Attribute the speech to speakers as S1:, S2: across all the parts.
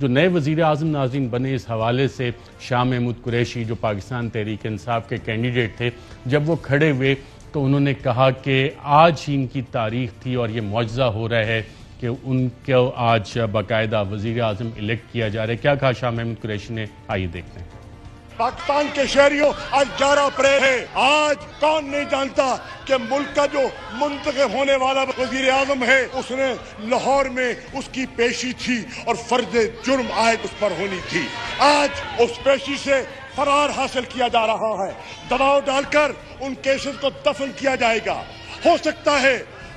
S1: جو نئے وزیر اعظم ناظرین بنے، اس حوالے سے شاہ محمود قریشی جو پاکستان تحریک انصاف کے کینڈیڈیٹ تھے، جب وہ کھڑے ہوئے تو انہوں نے کہا کہ آج ہی ان کی تاریخ تھی اور یہ معجزہ ہو رہا ہے کہ ان کو آج باقاعدہ وزیر اعظم الیکٹ کیا جا رہا ہے۔ کیا کہا شاہ محمود قریشی نے، آئیے دیکھتے ہیں۔
S2: پاکستان کے شہریوں، آج 11 اپریل ہے۔ آج کون نہیں جانتا کہ ملک کا جو منتخب ہونے والا وزیر اعظم ہے، اس نے لاہور میں اس کی پیشی تھی اور فرض جرم عائد اس پر ہونی تھی۔ آج اس پیشی سے فرار حاصل کیا جا رہا ہے، دباؤ ڈال کر ان کیسز کو دفن کیا جائے گا۔ ہو سکتا ہے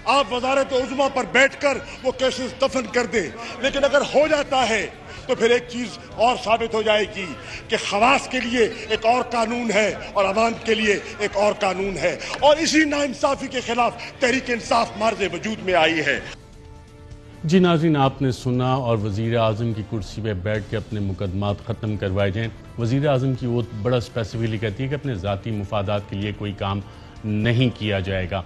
S2: آپ وزارت عظمیٰ پر بیٹھ کر وہ کیسز دفن کر دیں، لیکن اگر ہو جاتا ہے تو پھر ایک چیز اور ثابت ہو جائے گی کہ خواص کے لیے ایک اور قانون ہے اور عوام کے لیے ایک اور قانون ہے، اور اسی ناانصافی کے خلاف تحریک انصاف مارز وجود میں آئی ہے۔
S1: جی ناظرین، آپ نے سنا، اور وزیر اعظم کی کرسی پہ بیٹھ کے اپنے مقدمات ختم کروائے جائیں۔ وزیر اعظم کی وہ بڑا اسپیسیفکلی کہتی ہے کہ اپنے ذاتی مفادات کے لیے کوئی کام نہیں کیا جائے گا۔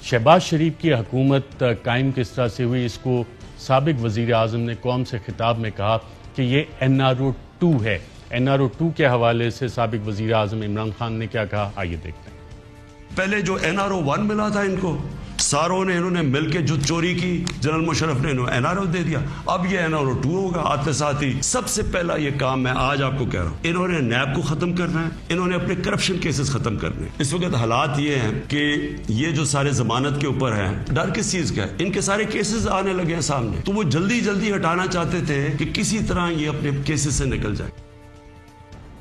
S1: شہباز شریف کی حکومت قائم کس طرح سے ہوئی، اس کو سابق وزیر اعظم نے قوم سے خطاب میں کہا کہ یہ NRO 2 ہے۔ NRO 2 کے حوالے سے سابق وزیر اعظم عمران خان نے کیا کہا، آئیے دیکھتے ہیں۔
S3: پہلے جو NRO 1 ملا تھا ان کو، ساروں نے انہوں نے مل کے جو چوری کی، جنرل مشرف نے انہوں NRO دے دیا، اب یہ NRO 2 ہوگا۔ آتے ساتھ ہی سب سے پہلا یہ کام میں آج آپ کو کہہ رہا ہوں، انہوں نے نیب کو ختم کرنا ہے، انہوں نے اپنے کرپشن کیسز ختم کرنے ہیں۔ اس وقت حالات یہ ہیں کہ یہ جو سارے ضمانت کے اوپر ہیں، ڈر کس چیز کا ہے؟ ان کے سارے کیسز آنے لگے ہیں سامنے، تو وہ جلدی جلدی ہٹانا چاہتے تھے کہ کسی طرح یہ اپنے کیسز سے نکل جائے۔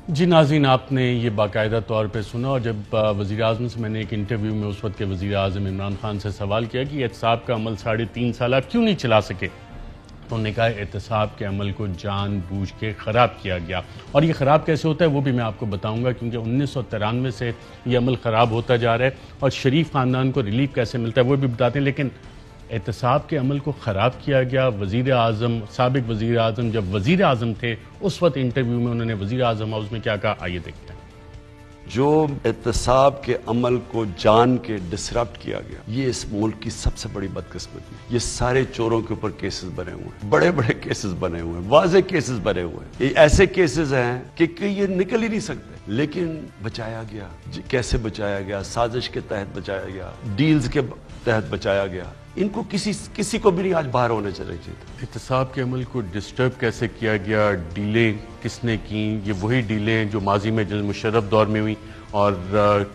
S1: جی ناظرین، آپ نے یہ باقاعدہ طور پہ سنا، اور جب وزیر اعظم سے میں نے ایک انٹرویو میں اس وقت کے وزیر اعظم عمران خان سے سوال کیا کہ احتساب کا عمل 3.5 سال کیوں نہیں چلا سکے، تو انہوں نے کہا احتساب کے عمل کو جان بوجھ کے خراب کیا گیا، اور یہ خراب کیسے ہوتا ہے وہ بھی میں آپ کو بتاؤں گا، کیونکہ 1993 سے یہ عمل خراب ہوتا جا رہا ہے، اور شریف خاندان کو ریلیف کیسے ملتا ہے وہ بھی بتاتے ہیں۔ لیکن احتساب کے عمل کو خراب کیا گیا۔ وزیر اعظم، سابق وزیر اعظم جب وزیر اعظم تھے، اس وقت انٹرویو میں انہوں نے وزیر اعظم ہاؤس میں کیا کہا، آئیے دیکھتے ہیں۔
S3: جو احتساب کے عمل کو جان کے ڈسرپٹ کیا گیا، یہ اس ملک کی سب سے بڑی بدقسمتی ہے۔ یہ سارے چوروں کے اوپر کیسز بنے ہوئے ہیں، بڑے بڑے کیسز بنے ہوئے ہیں، واضح کیسز بنے ہوئے ہیں۔ یہ ایسے کیسز ہیں کہ یہ نکل ہی نہیں سکتے، لیکن بچایا گیا۔ کیسے بچایا گیا؟ سازش کے تحت بچایا گیا، ڈیلز کے تحت بچایا گیا۔ ان کو کسی کو بھی نہیں آج باہر ہونے چاہیے تھے۔
S1: احتساب کے عمل کو ڈسٹرب کیسے کیا گیا؟ ڈیلیں کس نے کی؟ یہ وہی ڈیلیں جو ماضی میں جنرل مشرف دور میں ہوئی، اور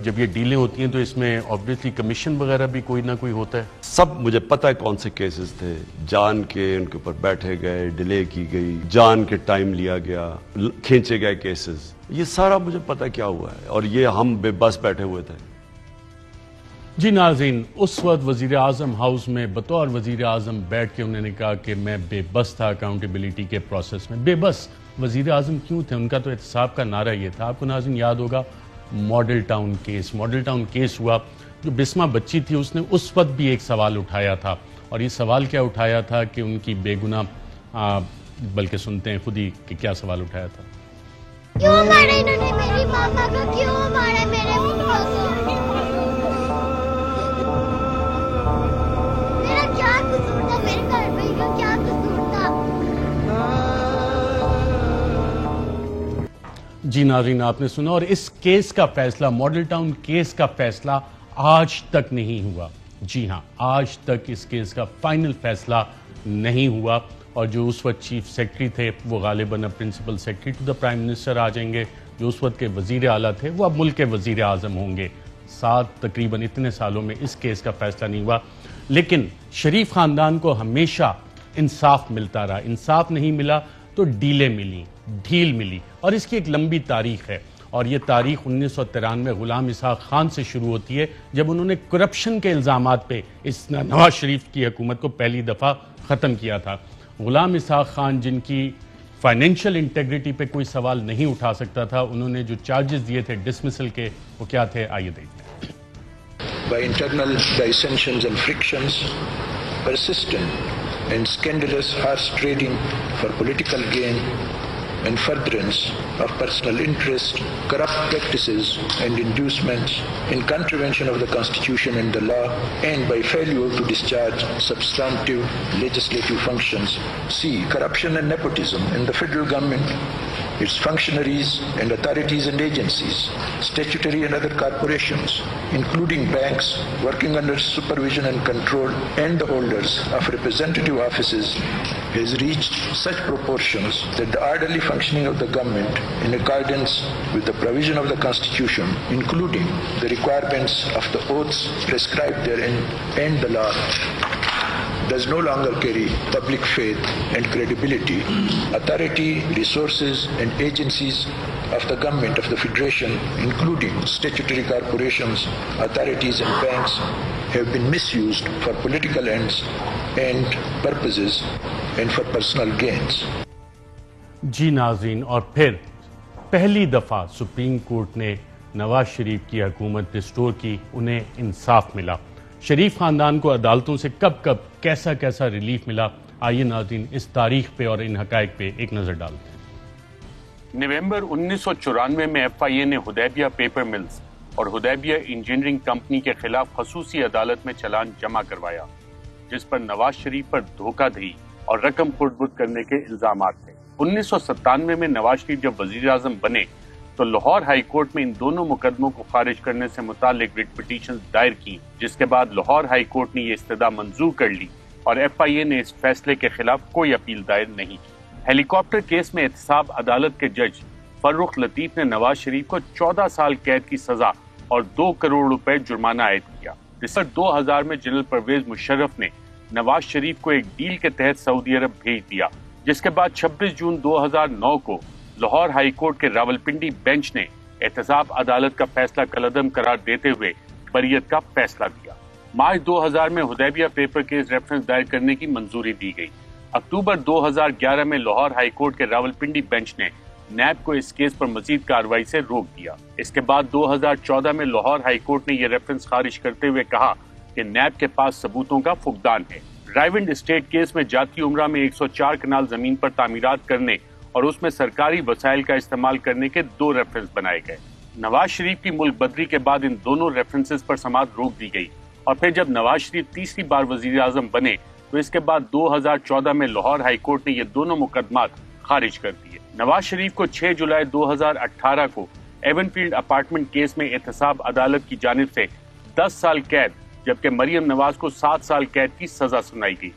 S1: جب یہ ڈیلیں ہوتی ہیں تو اس میں آبویسلی کمیشن وغیرہ بھی کوئی نہ کوئی ہوتا ہے۔
S3: سب مجھے پتہ ہے کون سے کیسز تھے، جان کے ان کے اوپر بیٹھے گئے، ڈیلے کی گئی، جان کے ٹائم لیا گیا، کھینچے گئے کیسز، یہ سارا مجھے پتہ کیا ہوا ہے، اور یہ ہم بے بس بیٹھے ہوئے تھے۔
S1: جی ناظرین، اس وقت وزیر اعظم ہاؤس میں بطور وزیر اعظم بیٹھ کے انہوں نے کہا کہ میں بے بس تھا اکاؤنٹیبلٹی کے پروسیس میں۔ بے بس وزیر اعظم کیوں تھے؟ ان کا تو احتساب کا نعرہ یہ تھا۔ آپ کو ناظرین یاد ہوگا ماڈل ٹاؤن کیس ہوا، جو بسمہ بچی تھی، اس نے اس وقت بھی ایک سوال اٹھایا تھا، اور یہ سوال کیا اٹھایا تھا کہ ان کی بے گناہ، بلکہ سنتے ہیں خود ہی کہ کیا سوال اٹھایا تھا۔
S4: کیوں مارا انہوں نے میری ماما کو؟ کیوں مارا میرے پپا کو؟ میرا کیا قصور تھا؟ میرے گھر پہ کا کیا قصور تھا؟
S1: جی ناظرین، آپ نے سنا، اور اس کیس کا فیصلہ، ماڈل ٹاؤن کیس کا فیصلہ آج تک نہیں ہوا۔ جی ہاں، آج تک اس کیس کا فائنل فیصلہ نہیں ہوا، اور جو اس وقت چیف سیکرٹری تھے وہ غالباً principal secretary to the prime minister آ جائیں گے۔ جو اس وقت کے وزیر اعلیٰ تھے وہ اب ملک کے وزیر اعظم ہوں گے۔ تقریباً اتنے سالوں میں اس کیس کا فیصلہ نہیں ہوا، لیکن شریف خاندان کو ہمیشہ انصاف ملتا رہا۔ انصاف نہیں ملا تو ڈیلیں ملی، ڈھیل ملی، اور اس کی ایک لمبی تاریخ ہے، اور یہ تاریخ 1993 غلام اسحاق خان سے شروع ہوتی ہے، جب انہوں نے کرپشن کے الزامات پہ اس نواز شریف کی حکومت کو پہلی دفعہ ختم کیا تھا۔ غلام اسحاق خان، جن کی فائنینشیل انٹیگریٹی پہ کوئی سوال نہیں اٹھا سکتا تھا، انہوں نے جو چارجز دیے تھے ڈسمسل کے، وہ کیا تھے، آئیے دیکھتے ہیں۔
S5: By internal dissensions and frictions, persistent and scandalous horse trading for political gain, and furtherance of personal interest, corrupt practices and inducements, in contravention of the Constitution and the law, and by failure to discharge substantive legislative functions. C. Corruption and nepotism in the federal government, its functionaries and authorities and agencies, statutory and other corporations, including banks working under supervision and control, and the holders of representative offices, has reached such proportions that the orderly functioning of the government, in accordance with the provision of the Constitution, including the requirements of the oaths prescribed therein and the law, does no longer carry public faith and credibility. Authority, resources, and agencies of the government of the Federation, including statutory corporations, authorities, and banks, have been misused for political ends and purposes and for personal gains.
S1: جی ناظرین، اور پھر پہلی دفعہ supreme court نے نواز شریف کی حکومت restore کی، انہیں انصاف ملا۔ شریف خاندان کو عدالتوں سے کب کیسا ریلیف ملا، آئیے ناظرین اس تاریخ پہ اور ان حقائق پہ ایک نظر ڈالتے ہیں۔ نومبر 1994 میں ایف آئی اے نے حدیبیہ پیپر ملز اور حدیبیہ انجینئرنگ کمپنی کے خلاف خصوصی عدالت میں چلان جمع کروایا، جس پر نواز شریف پر دھوکہ دہی اور رقم خرد کرنے کے الزامات تھے۔ 1997 میں نواز شریف جب وزیر اعظم بنے تو لاہور ہائی کورٹ میں ان دونوں مقدموں کو خارج کرنے سے متعلق ریٹ پٹیشن دائر کی، جس کے بعد لاہور ہائی کورٹ نے یہ استدعا منظور کر لی اور ایف آئی اے نے اس فیصلے کے خلاف کوئی اپیل دائر نہیں کی۔ ہیلی کاپٹر کیس میں احتساب عدالت کے جج فرخ لطیف نے نواز شریف کو 14 سال قید کی سزا اور 2 کروڑ روپے جرمانہ عائد کیا۔ دسمبر 2000 میں جنرل پرویز مشرف نے نواز شریف کو ایک ڈیل کے تحت سعودی عرب بھیج دیا، جس کے بعد 26 جون 2009 کو لاہور ہائی کورٹ کے راولپنڈی بینچ نے احتساب عدالت کا فیصلہ کالعدم قرار دیتے ہوئے بریت کا فیصلہ دیا۔ مارچ 2000 میں حدیبیہ پیپر کیس ریفرنس دائر کرنے کی منظوری دی گئی۔ اکتوبر 2011 میں لاہور ہائی کورٹ کے راولپنڈی بینچ نے نیب کو اس کیس پر مزید کارروائی سے روک دیا۔ اس کے بعد 2014 میں لاہور ہائی کورٹ نے یہ ریفرنس خارج کرتے ہوئے کہا کہ نیب کے پاس ثبوتوں کا فقدان ہے۔ رائیونڈ اسٹیٹ کیس میں جاتی عمرہ میں 104 کنال زمین پر تعمیرات کرنے اور اس میں سرکاری وسائل کا استعمال کرنے کے 2 ریفرنس بنائے گئے۔ نواز شریف کی ملک بدری کے بعد ان دونوں ریفرنسز پر سماعت روک دی گئی اور پھر جب نواز شریف تیسری بار وزیر اعظم بنے تو اس کے بعد 2014 میں لاہور ہائی کورٹ نے یہ دونوں مقدمات خارج کر دیے۔ نواز شریف کو 6 جولائی 2018 کو ایون فیلڈ اپارٹمنٹ کیس میں احتساب عدالت کی جانب سے 10 سال قید جبکہ مریم نواز کو 7 سال قید کی سزا سنائی گئی۔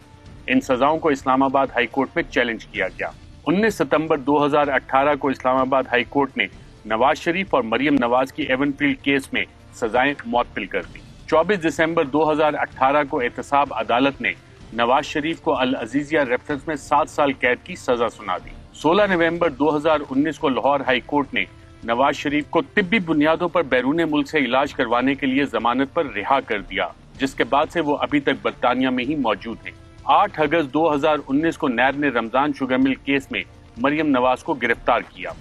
S1: ان سزاؤں کو اسلام آباد ہائی کورٹ میں چیلنج کیا گیا۔ 19 ستمبر 2018 کو اسلام آباد ہائی کورٹ نے نواز شریف اور مریم نواز کی ایون فیلڈ کیس میں سزائیں معطل کر دی۔ 24 دسمبر 2018 کو احتساب عدالت نے نواز شریف کو العزیزیہ ریفرنس میں 7 سال قید کی سزا سنا دی۔ 16 نومبر 2019 کو لاہور ہائی کورٹ نے نواز شریف کو طبی بنیادوں پر بیرون ملک سے علاج کروانے کے لیے ضمانت پر رہا کر دیا، جس کے بعد سے وہ ابھی تک برطانیہ میں ہی موجود ہیں۔ 8 اگست 2019 کو نیب نے رمضان شوگر مل کیس میں مریم نواز کو گرفتار کیا۔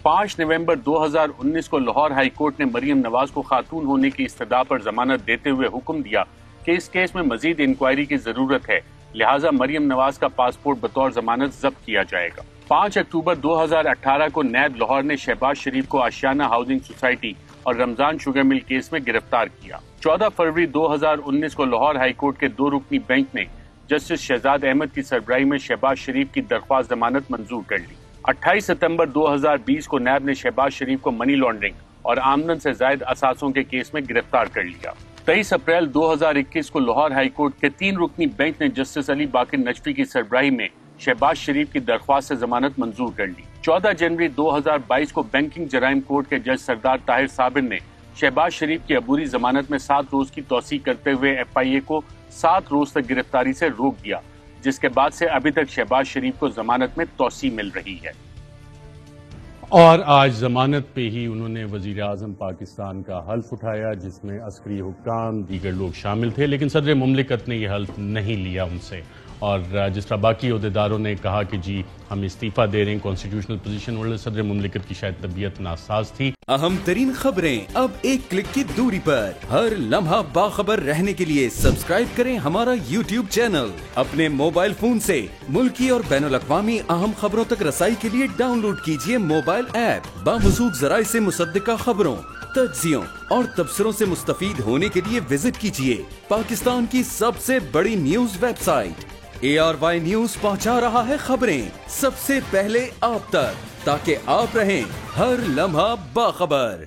S1: 5 نومبر 2019 کو لاہور ہائی کورٹ نے مریم نواز کو خاتون ہونے کی استدعا پر ضمانت دیتے ہوئے حکم دیا کہ اس کیس میں مزید انکوائری کی ضرورت ہے، لہٰذا مریم نواز کا پاسپورٹ بطور ضمانت ضبط کیا جائے گا۔ 5 اکتوبر 2018 کو نیب لاہور نے شہباز شریف کو آشیانہ ہاؤسنگ سوسائٹی اور رمضان شوگر مل کیس میں گرفتار کیا۔ 14 فروری 2019 کو لاہور ہائی کورٹ کے 2 رکنی بینچ نے جسٹس شہزاد احمد کی سربراہی میں شہباز شریف کی درخواست ضمانت منظور کر لی۔ 28 ستمبر 2020 کو نیب نے شہباز شریف کو منی لانڈرنگ اور آمدن سے زائد اثاثوں کے کیس میں گرفتار کر لیا۔ 23 اپریل 2021 کو لاہور ہائی کورٹ کے 3 رکنی بینچ نے جسٹس علی باقر نجفی کی سربراہی میں شہباز شریف کی درخواست سے ضمانت منظور کر لی۔ 14 جنوری 2022 کو بینکنگ جرائم کورٹ کے جج سردار طاہر صابر نے شہباز شریف کی عبوری ضمانت میں 7 روز کی توسیع کرتے ہوئے ایف آئی اے کو 7 روز تک گرفتاری سے روک دیا، جس کے بعد سے ابھی تک شہباز شریف کو ضمانت میں توسیع مل رہی ہے۔ اور آج ضمانت پہ ہی انہوں نے وزیر اعظم پاکستان کا حلف اٹھایا، جس میں عسکری حکام دیگر لوگ شامل تھے، لیکن صدر مملکت نے یہ حلف نہیں لیا ان سے اور جس طرح باقی عہدیداروں نے کہا کہ جی ہم استعفیٰ دے رہے ہیں کانسٹیٹیوشنل پوزیشن والے صدر مملکت کی شاید طبیعت ناساز تھی.
S6: اہم ترین خبریں اب ایک کلک کی دوری پر. ہر لمحہ باخبر رہنے کے لیے سبسکرائب کریں ہمارا YouTube چینل. اپنے موبائل فون سے ملکی اور بین الاقوامی اہم خبروں تک رسائی کے لیے ڈاؤن لوڈ کیجیے موبائل ایپ. باموثوق ذرائع سے مصدقہ خبروں، تجزیوں اور تبصروں سے مستفید ہونے کے لیے وزٹ کیجیے پاکستان کی سب سے بڑی news web site. ARY news پہنچا رہا ہے خبریں سب سے پہلے آپ تک، تاکہ آپ رہیں ہر لمحہ باخبر.